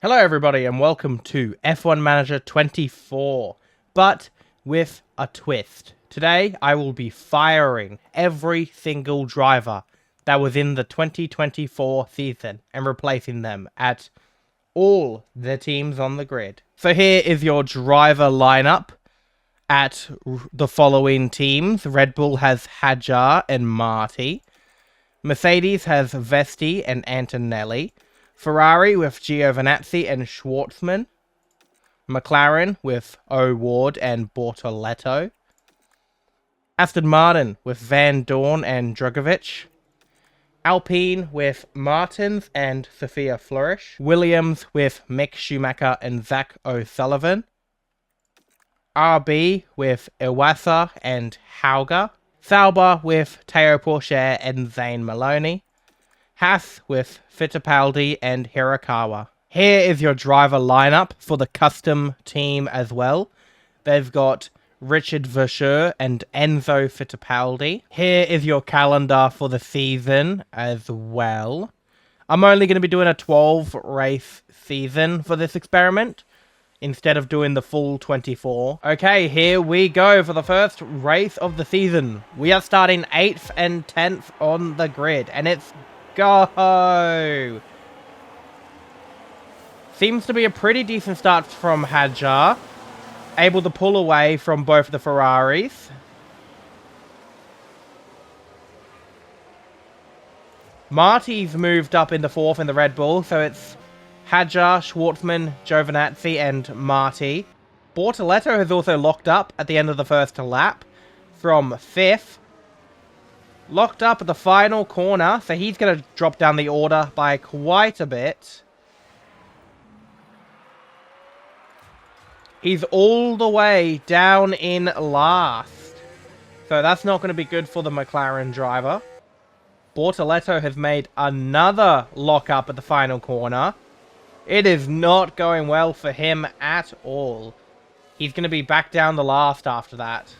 Hello everybody and welcome to F1 Manager 24, but with a twist. Today I will be firing every single driver that was in the 2024 season and replacing them at all the teams on the grid. So here is your driver lineup at the following teams. Red Bull has Hadjar and Marty. Mercedes has Vesti and Antonelli. Ferrari with Giovinazzi and Schwartzman. McLaren with O'Ward and Bortoletto. Aston Martin with Van Dorn and Drugovich. Alpine with Martins and Sophia Flourish. Williams with Mick Schumacher and Zach O'Sullivan. RB with Iwasa and Hauger. Sauber with Teo Porcher and Zane Maloney. Haas with Fittipaldi and Hirakawa. Here is your driver lineup for the custom team as well. They've got Richard Verschure and Enzo Fittipaldi. Here is your calendar for the season as well. I'm only going to be doing a 12 race season for this experiment instead of doing the full 24. Okay, here we go for the first race of the season. We are starting 8th and 10th on the grid, and it's go! Seems to be a pretty decent start from Hadjar. Able to pull away from both the Ferraris. Marty's moved up in the 4th in the Red Bull, so it's Hadjar, Schwartzman, Giovinazzi, and Marty. Bortoletto has also locked up at the end of the first lap from 5th. Locked up at the final corner, so he's going to drop down the order by quite a bit. He's all the way down in last. So that's not going to be good for the McLaren driver. Bortoletto has made another lock up at the final corner. It is not going well for him at all. He's going to be back down the last after that.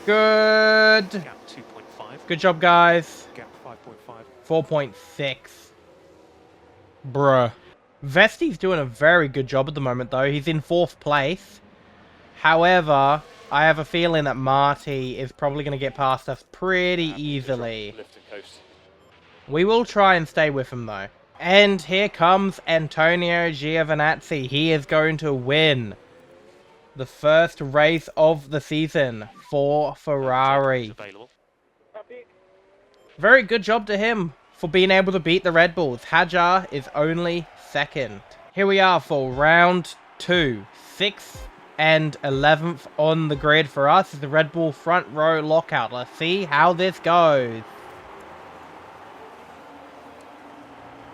Good. Gap 2.5. Good job, guys. Gap 5.5. 4.6. Bruh. Vesti's doing a very good job at the moment, though. He's in 4th place. However, I have a feeling that Marty is probably going to get past us pretty easily. Lift and coast. We will try and stay with him, though. And here comes Antonio Giovinazzi. He is going to win the first race of the season for Ferrari. Very good job to him for being able to beat the Red Bulls. Hadjar is only 2nd. Here we are for round 2. 6th and 11th on the grid for us is the Red Bull front row lockout. Let's see how this goes.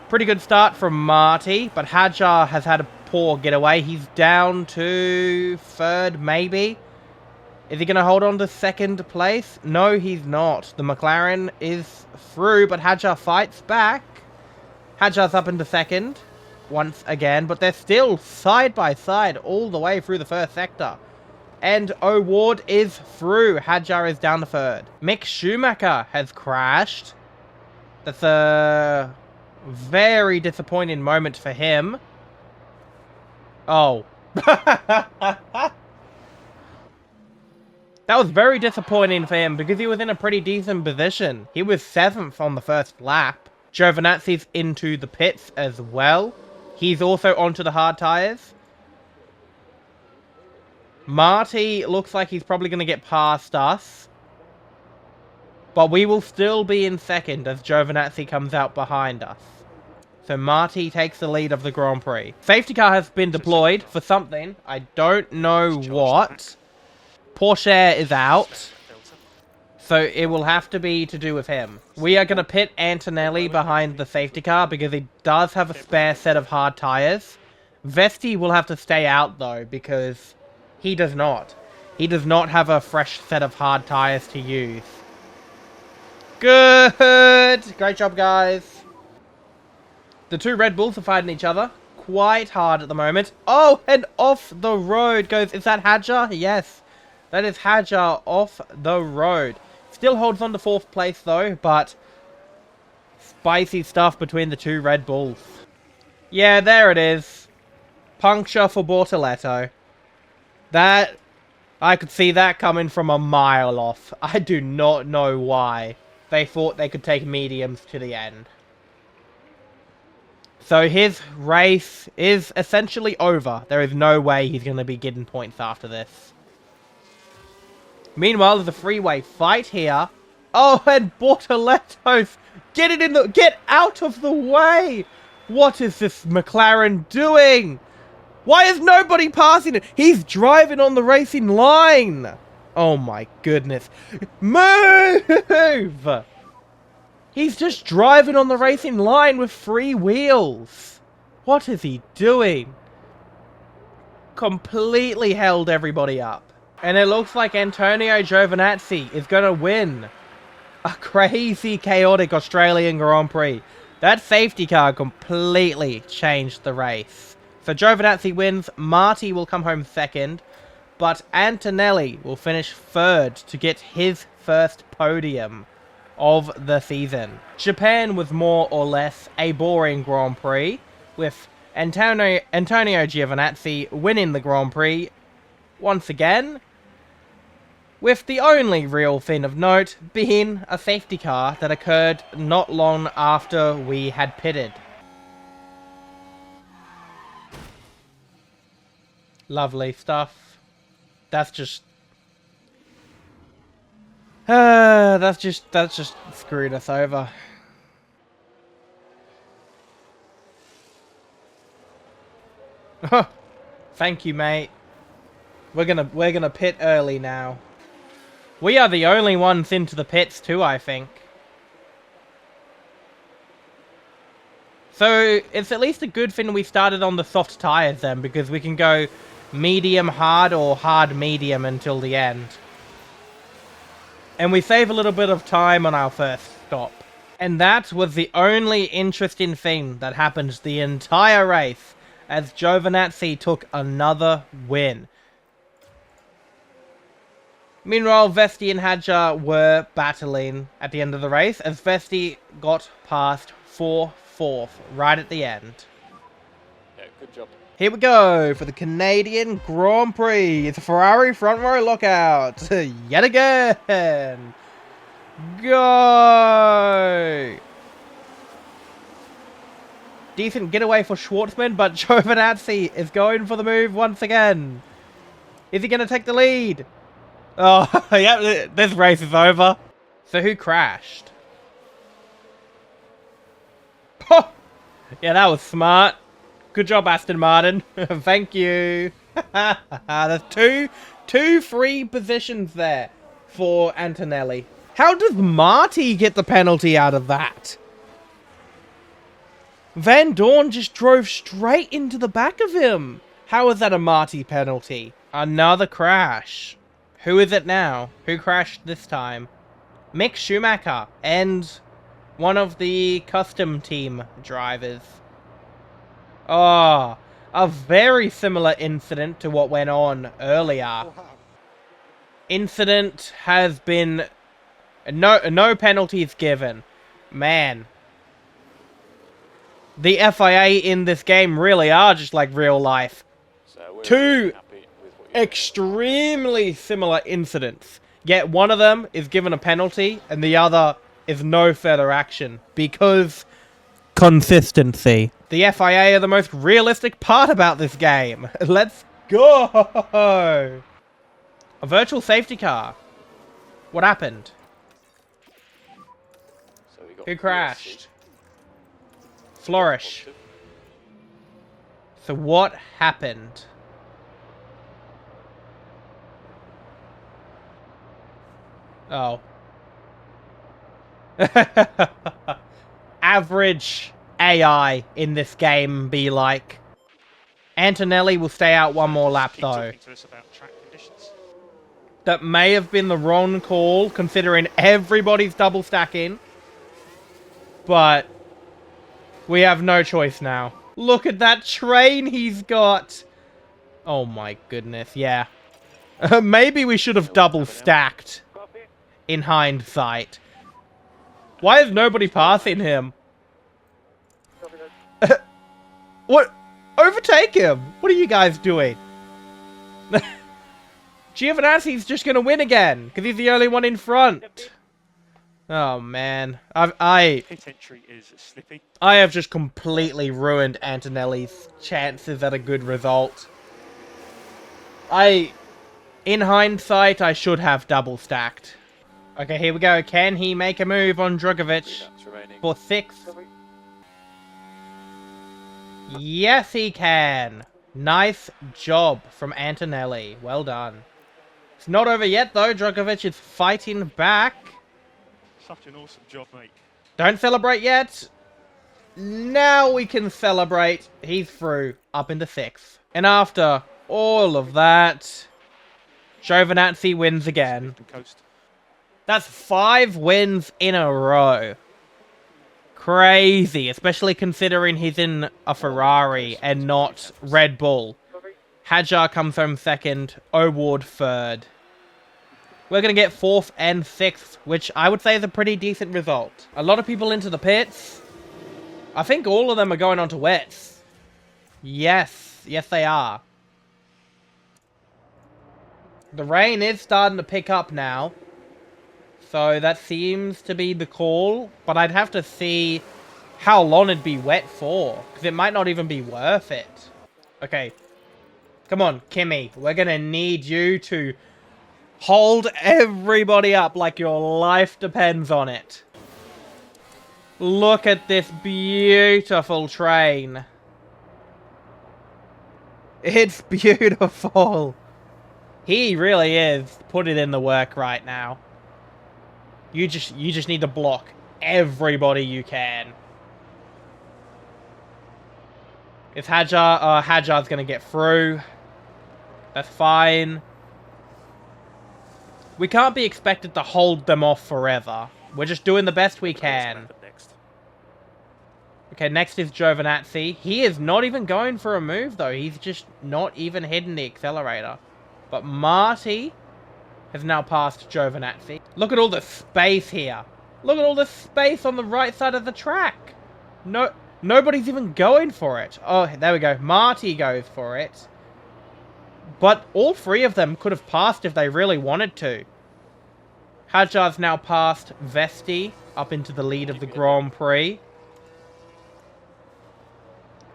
Pretty good start from Marty, but Hadjar has had a poor getaway. He's down to 3rd, maybe. Is he going to hold on to 2nd place? No, he's not. The McLaren is through, but Hadjar fights back. Hadjar's up into 2nd once again, but they're still side by side all the way through the 1st sector. And O'Ward is through. Hadjar is down to 3rd. Mick Schumacher has crashed. That's a very disappointing moment for him. Oh. That was very disappointing for him because he was in a pretty decent position. He was 7th on the first lap. Giovinazzi's into the pits as well. He's also onto the hard tyres. Marty looks like he's probably going to get past us. But we will still be in 2nd as Giovinazzi comes out behind us. So Marty takes the lead of the Grand Prix. Safety car has been deployed for something. I don't know what. Porsche is out. So it will have to be to do with him. We are going to pit Antonelli behind the safety car because he does have a spare set of hard tyres. Vesti will have to stay out though because he does not. He does not have a fresh set of hard tyres to use. Good! Great job, guys. The two Red Bulls are fighting each other quite hard at the moment. Oh, and off the road goes... Is that Hadjar? Yes. That is Hadjar off the road. Still holds on to 4th place though, but spicy stuff between the two Red Bulls. Yeah, there it is. Puncture for Bortoletto. That... I could see that coming from a mile off. I do not know why they thought they could take mediums to the end. So his race is essentially over. There is no way he's going to be getting points after this. Meanwhile, there's a freeway fight here. Oh, and Bortoletto's... Get out of the way! What is this McLaren doing? Why is nobody passing it? He's driving on the racing line. Oh my goodness. Move! He's just driving on the racing line with 3 wheels. What is he doing? Completely held everybody up. And it looks like Antonio Giovinazzi is going to win a crazy, chaotic Australian Grand Prix. That safety car completely changed the race. So Giovinazzi wins, Marty will come home second, but Antonelli will finish third to get his first podium of the season. Japan was more or less a boring Grand Prix, with Antonio Giovinazzi winning the Grand Prix once again, with the only real thing of note being a safety car that occurred not long after we had pitted. Lovely stuff. That's just screwed us over. Thank you, mate. We're gonna pit early now. We are the only ones into the pits too, I think. So it's at least a good thing we started on the soft tires then, because we can go medium hard or hard medium until the end. And we save a little bit of time on our first stop. And that was the only interesting thing that happened the entire race, as Giovinazzi took another win. Meanwhile, Vesti and Hadjar were battling at the end of the race, as Vesti got past 4th right at the end. Yeah, good job. Here we go for the Canadian Grand Prix. It's a Ferrari front row lockout. Yet again. Go. Decent getaway for Schwartzman, but Giovinazzi is going for the move once again. Is he going to take the lead? Oh, yeah, this race is over. So who crashed? Oh, yeah, that was smart. Good job, Aston Martin. Thank you. There's two free positions there for Antonelli. How does Marty get the penalty out of that? Van Dorn just drove straight into the back of him. How is that a Marty penalty? Another crash. Who is it now? Who crashed this time? Mick Schumacher and one of the custom team drivers. Oh, a very similar incident to what went on earlier. Incident has been no penalties given. Man. The FIA in this game really are just like real life. So Two extremely similar incidents. Yet one of them is given a penalty and the other is no further action. Because consistency. The FIA are the most realistic part about this game. Let's go! A virtual safety car. What happened? So we got Who crashed? Flourish. So what happened? Oh. Average AI in this game be like. Antonelli will stay out one more lap though. To us about track conditions. That may have been the wrong call considering everybody's double stacking. But we have no choice now. Look at that train he's got. Oh my goodness, yeah. Maybe we should have double stacked in hindsight. Why is nobody passing him? What? Overtake him! What are you guys doing? Giovinazzi's just gonna win again, because he's the only one in front. Oh man, Pit entry is slippy. I have just completely ruined Antonelli's chances at a good result. In hindsight, I should have double stacked. Okay, here we go. Can he make a move on Drugovic for 6th? Yes, he can. Nice job from Antonelli. Well done. It's not over yet, though. Drugovic is fighting back. Such an awesome job, mate. Don't celebrate yet. Now we can celebrate. He's through up into 6th. And after all of that, Giovinazzi wins again. That's 5 wins in a row. Crazy, especially considering he's in a Ferrari and not Red Bull. Hadjar comes home 2nd, O'Ward 3rd. We're going to get 4th and 6th, which I would say is a pretty decent result. A lot of people into the pits. I think all of them are going on to wets. Yes, yes they are. The rain is starting to pick up now. So that seems to be the call. But I'd have to see how long it'd be wet for. Because it might not even be worth it. Okay. Come on, Kimmy. We're going to need you to hold everybody up like your life depends on it. Look at this beautiful train. It's beautiful. He really is putting in the work right now. You just need to block everybody you can. If Hadjar's gonna get through. That's fine. We can't be expected to hold them off forever. We're just doing the best we can. Okay, next is Giovinazzi. He is not even going for a move, though. He's just not even hitting the accelerator. But Marty has now passed Giovinazzi. Look at all the space here. Look at all the space on the right side of the track. Nobody's even going for it. Oh, there we go. Marty goes for it. But all 3 of them could have passed if they really wanted to. Hadjar's now passed Vesti up into the lead of the Grand Prix.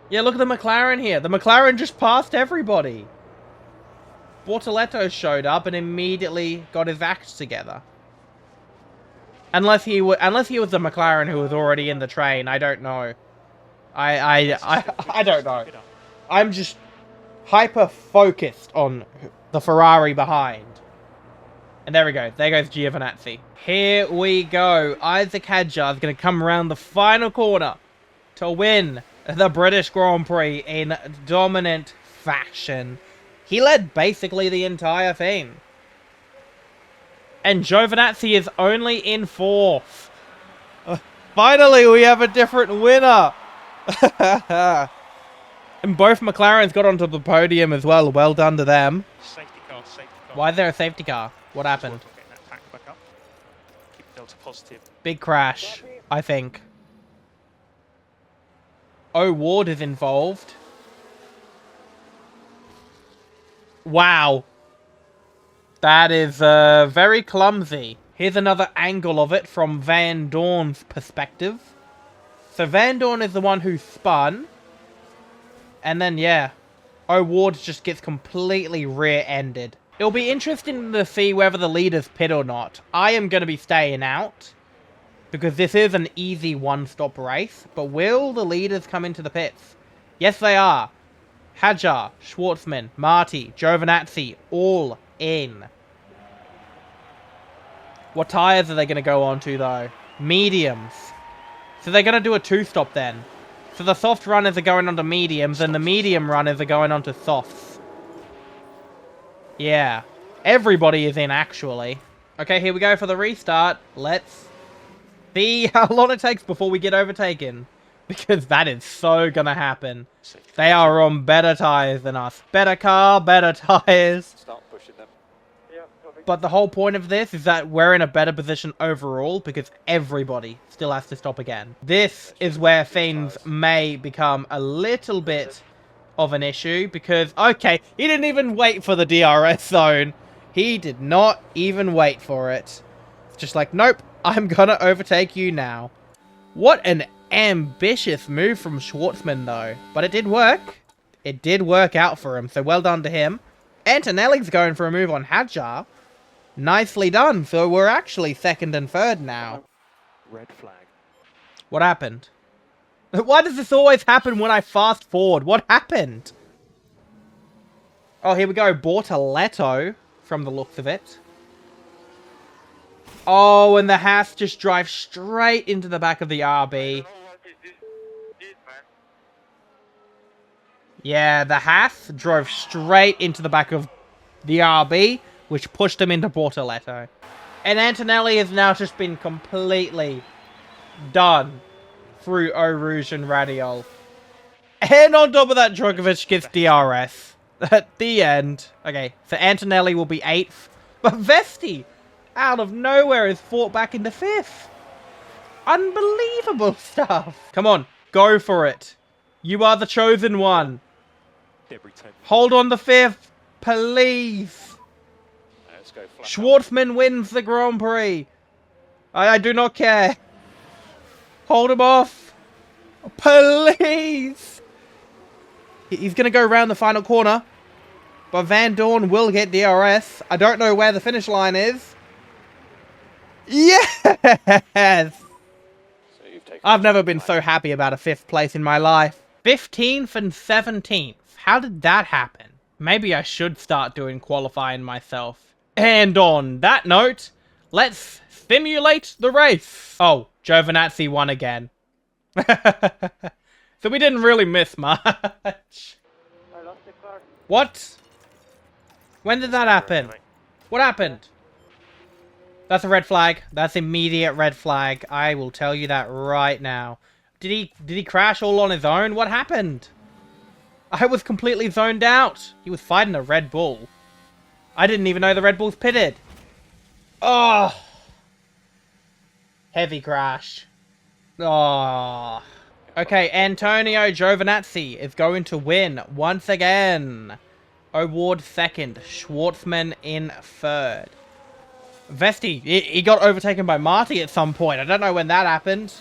Yeah, look at the McLaren here. The McLaren just passed everybody. Bortoletto showed up and immediately got his act together. Unless he was the McLaren who was already in the train, I don't know. I don't know. I'm just hyper focused on the Ferrari behind. And there we go. There goes Giovinazzi. Here we go. Isaac Hadjar is going to come around the final corner to win the British Grand Prix in dominant fashion. He led basically the entire thing. And Giovinazzi is only in 4th. Finally, we have a different winner. And both McLarens got onto the podium as well. Well done to them. Safety car, safety car. Why is there a safety car? What happened? That pack back up. Keep Delta positive. Big crash, I think. O'Ward is involved. Wow. That is very clumsy. Here's another angle of it from Van Dorn's perspective. So Van Dorn is the one who spun. And then, yeah, O'Ward just gets completely rear-ended. It'll be interesting to see whether the leaders pit or not. I am going to be staying out. Because this is an easy one-stop race. But will the leaders come into the pits? Yes, they are. Hadjar, Schwartzman, Marty, Giovinazzi, all in. What tyres are they going to go on to, though? Mediums. So they're going to do a 2-stop then. So the soft runners are going onto mediums, and the medium runners are going onto softs. Yeah. Everybody is in, actually. Okay, here we go for the restart. Let's see how long it takes before we get overtaken. Because that is so gonna happen. They are on better tyres than us. Better car, better tyres. Start pushing them. Yeah, copy. But the whole point of this is that we're in a better position overall because everybody still has to stop again. This is where things may become a little bit of an issue because, okay, he didn't even wait for the DRS zone. He did not even wait for it. It's just like, nope, I'm gonna overtake you now. What an ambitious move from Schwartzman, though. But it did work. It did work out for him, so well done to him. Antonelli's going for a move on Hadjar. Nicely done. So we're actually second and third now. Red flag. What happened? Why does this always happen when I fast forward? What happened? Oh, here we go. Bortoletto, from the looks of it. Oh, and the Haas just drives straight into the back of the RB. Yeah, the Haas drove straight into the back of the RB, which pushed him into Bortoletto. And Antonelli has now just been completely done through Eau Rouge and Radiol. And on top of that, Drogovic gets DRS at the end. Okay, so Antonelli will be 8th. But Vesti, out of nowhere, is fought back into 5th. Unbelievable stuff. Come on, go for it. You are the chosen one. Hold on the 5th, please. Let's go flat Schwartzman wins the Grand Prix. I do not care. Hold him off. Please. He's going to go around the final corner. But Van Dorn will get DRS. I don't know where the finish line is. Yes! I've never been so happy about a 5th place in my life. 15th and 17th. How did that happen? Maybe I should start doing qualifying myself. And on that note, let's simulate the race. Oh, Giovinazzi won again. So we didn't really miss much. What? When did that happen? What happened? That's a red flag. That's immediate red flag. I will tell you that right now. Did he crash all on his own? What happened? I was completely zoned out. He was fighting a Red Bull. I didn't even know the Red Bull's pitted. Oh. Heavy crash. Oh. Okay, Antonio Giovinazzi is going to win once again. Award 2nd. Schwartzman in 3rd. Vesti, he got overtaken by Marty at some point. I don't know when that happened.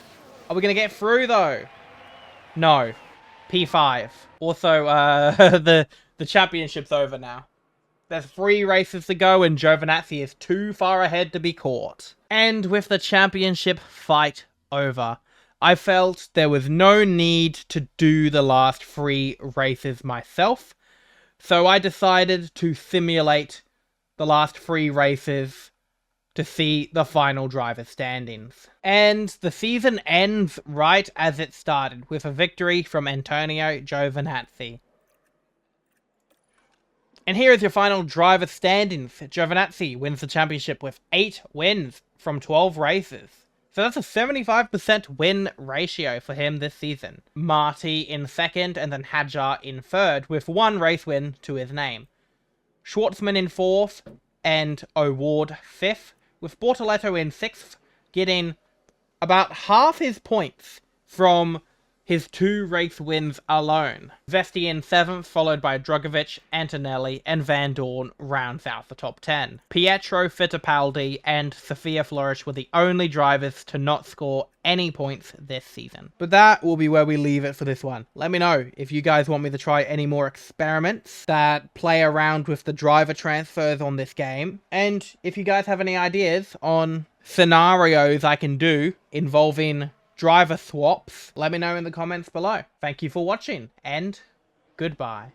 Are we going to get through, though? No. P5. Also, the championship's over now. There's 3 races to go, and Giovinazzi is too far ahead to be caught. And with the championship fight over, I felt there was no need to do the last 3 races myself. So I decided to simulate the last 3 races to see the final driver standings. And the season ends right as it started, with a victory from Antonio Giovinazzi. And here is your final driver standings. Giovinazzi wins the championship with 8 wins from 12 races. So that's a 75% win ratio for him this season. Marty in 2nd, and then Hadjar in 3rd, with 1 race win to his name. Schwartzman in 4th, and O'Ward 5th, with Bortoletto in 6th, getting about half his points from his 2 race wins alone. Vesti in 7th, followed by Drogovic, Antonelli, and Van Dorn rounds out the top 10. Pietro Fittipaldi and Sofia Flourish were the only drivers to not score any points this season. But that will be where we leave it for this one. Let me know if you guys want me to try any more experiments that play around with the driver transfers on this game. And if you guys have any ideas on scenarios I can do involving driver swaps, let me know in the comments below. Thank you for watching, and goodbye.